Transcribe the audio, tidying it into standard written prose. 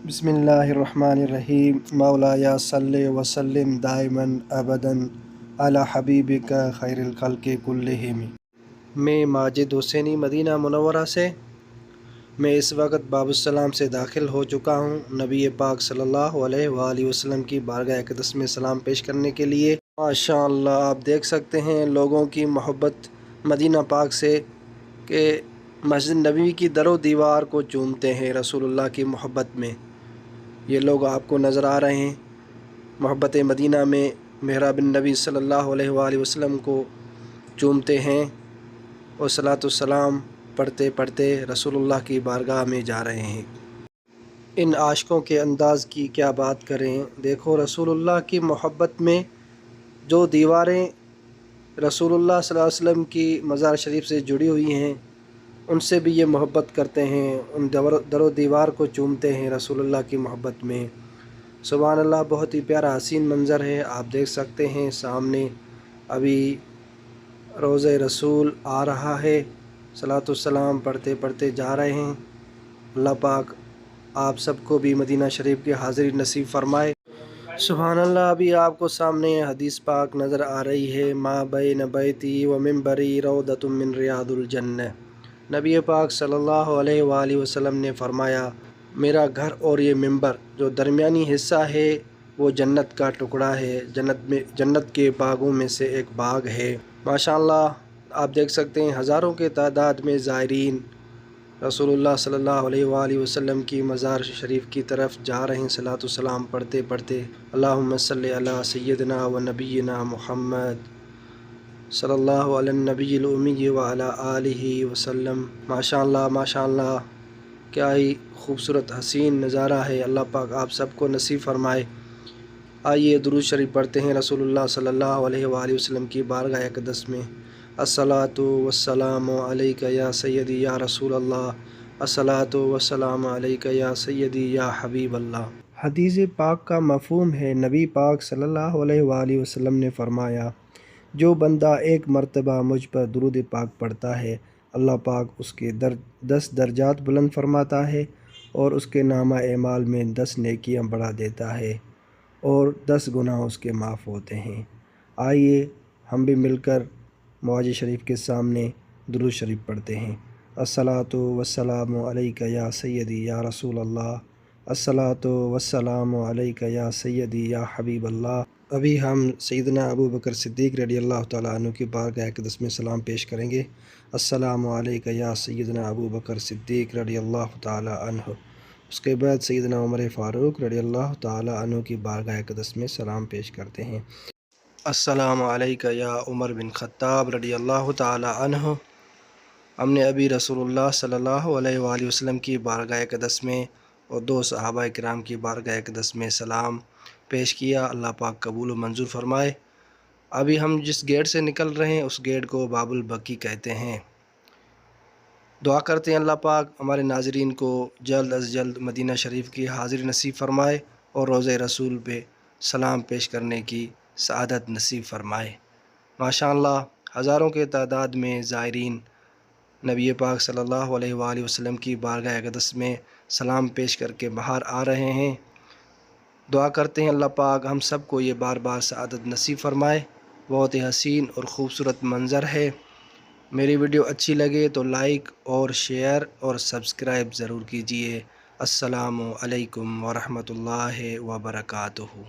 बिस्मिल्लाहिर्रहमानिर्रहीम मौलाया सल्ले वसल्लिम दाइमन अबदन अला हबीबिका खैरिल खल्क़ि कुल्लिहिम। मैं माजिद हुसैनी मदीना मुनव्वरा से मैं इस वक्त बाबुस्सलाम से दाखिल हो चुका हूँ नबी पाक सल्लल्लाहु अलैहि वसल्लम की बारगाह अक़दस में सलाम पेश करने के लिए। माशाअल्लाह आप देख सकते हैं लोगों की मोहब्बत मदीना पाक से कि मस्जिद नबी की दरो दीवार को चूमते हैं रसूलुल्लाह की मोहब्बत में। ये लोग आपको नज़र आ रहे हैं मोहब्बत मदीना में मेहराब नबी सल्लल्लाहु अलैहि वसल्लम को चूमते हैं और सलातो सलाम पढ़ते पढ़ते रसूलुल्लाह की बारगाह में जा रहे हैं। इन आशिकों के अंदाज़ की क्या बात करें। देखो रसूलुल्लाह की मोहब्बत में जो दीवारें रसूलुल्लाह सल्लल्लाहु अलैहि वसल्लम की मज़ार शरीफ से जुड़ी हुई हैं उनसे भी ये मोहब्बत करते हैं, उन दरो दीवार को चूमते हैं रसूलुल्लाह की मोहब्बत में। सुभान अल्लाह, बहुत ही प्यारा हसीन मंज़र है। आप देख सकते हैं सामने अभी रोज़े रसूल आ रहा है, सलातो सलाम पढ़ते पढ़ते जा रहे हैं। अल्लाह पाक आप सबको भी मदीना शरीफ की हाज़िरी नसीब फ़रमाए। सुभान अल्लाह, अभी आपको सामने हदीस पाक नज़र आ रही है, मा बैन बैती व मिंबरी रौदतुम मिन रियादुल जन्नह। नबी पाक सल्लल्लाहु अलैहि वसल्लम ने फरमाया, मेरा घर और ये मिंबर जो दरमियानी हिस्सा है वो जन्नत का टुकड़ा है, जन्नत के बागों में से एक बाग है। माशाअल्लाह आप देख सकते हैं हज़ारों के तादाद में ज़ायरीन रसूलुल्लाह सल्लल्लाहु अलैहि वसल्लम की मज़ार शरीफ की तरफ जा रहे हैं सलातो सलाम पढ़ते पढ़ते। अल्लाहुम्मा सल्ली अला सय्यदना व नबीना मुहम्मद सल्लल्लाहु अलैहि नबील उम्मी व अला आलिहि वसल्लम। माशाअल्लाह माशाअल्लाह, क्या ही खूबसूरत हसीन नज़ारा है। अल्लाह पाक आप सबको नसीब फ़रमाए। आइए दुरूद शरीफ पढ़ते हैं रसूलुल्लाह सल्लल्लाहु अलैहि वसल्लम की बारगाह अक़दस में। अस्सलातु वस्सलामु अलैका या सय्यदी या रसूल अल्लाह, अस्सलातु वस्सलामु अलैका या सय्यदी या हबीब अल्लाह। हदीस पाक का मफ़हूम है, नबी पाक सल्लल्लाहु अलैहि वसल्लम ने फ़रमाया, जो बंदा एक मरतबा मुझ पर दुरूद पाक पढ़ता है अल्लाह पाक उसके 10 दर्जात बुलंद फरमाता है और उसके नामा एमाल में 10 नेकियां बढ़ा देता है और 10 गुनाह उसके माफ़ होते हैं। आइए हम भी मिलकर मौज शरीफ के सामने दुरूद शरीफ पढ़ते हैं। अस्सलातु वस्सलामु अलैका या सय्यदी या रसूल अल्लाह, अस्सलातु वस्सलामु अलैका या सय्यदी या हबीब अल्लाह। अभी हम सैयदना अबू बकर सिद्दीक़ रज़ियल्लाहु तआला अन्हु की बारगाह अक़दस में सलाम पेश करेंगे। अस्सलामु अलैका या सैयदना अबू बकर सिद्दीक़ रज़ियल्लाहु तआला अन्हु। उसके बाद सैयदना उमर फ़ारूक रज़ियल्लाहु तआला अन्हु की बारगाह अक़दस में सलाम पेश करते हैं। अस्सलामु अलैका या उमर बिन ख़त्ताब रज़ियल्लाहु तआला अन्हु। हमने अभी रसूलुल्लाह सल्लल्लाहु अलैहि वसल्लम की बारगाह अक़दस में और 2 सहाबा किराम की बारगाह अक़दस में सलाम पेश किया। अल्लाह पाक कबूल व मंजूर फ़रमाए। अभी हम जिस गेट से निकल रहे हैं उस गेट को बाबुल बकी कहते हैं। दुआ करते हैं अल्लाह पाक हमारे नाज़रीन को जल्द अज़ जल्द मदीना शरीफ की हाज़िरी नसीब फ़रमाए और रोज़े रसूल पे सलाम पेश करने की सआदत नसीब फ़रमाए। माशाअल्लाह हज़ारों के तादाद में ज़ायरीन नबी पाक सल्लल्लाहु अलैहि वसल्लम की बारगाह अक़दस में सलाम पेश करके बाहर आ रहे हैं। दुआ करते हैं अल्लाह पाक हम सब को ये बार बार सआदत नसीब फ़रमाए। बहुत ही हसीन और ख़ूबसूरत मंज़र है। मेरी वीडियो अच्छी लगे तो लाइक और शेयर और सब्सक्राइब ज़रूर कीजिए। अस्सलामु अलैकुम व रहमतुल्लाहि व बरकातुहू।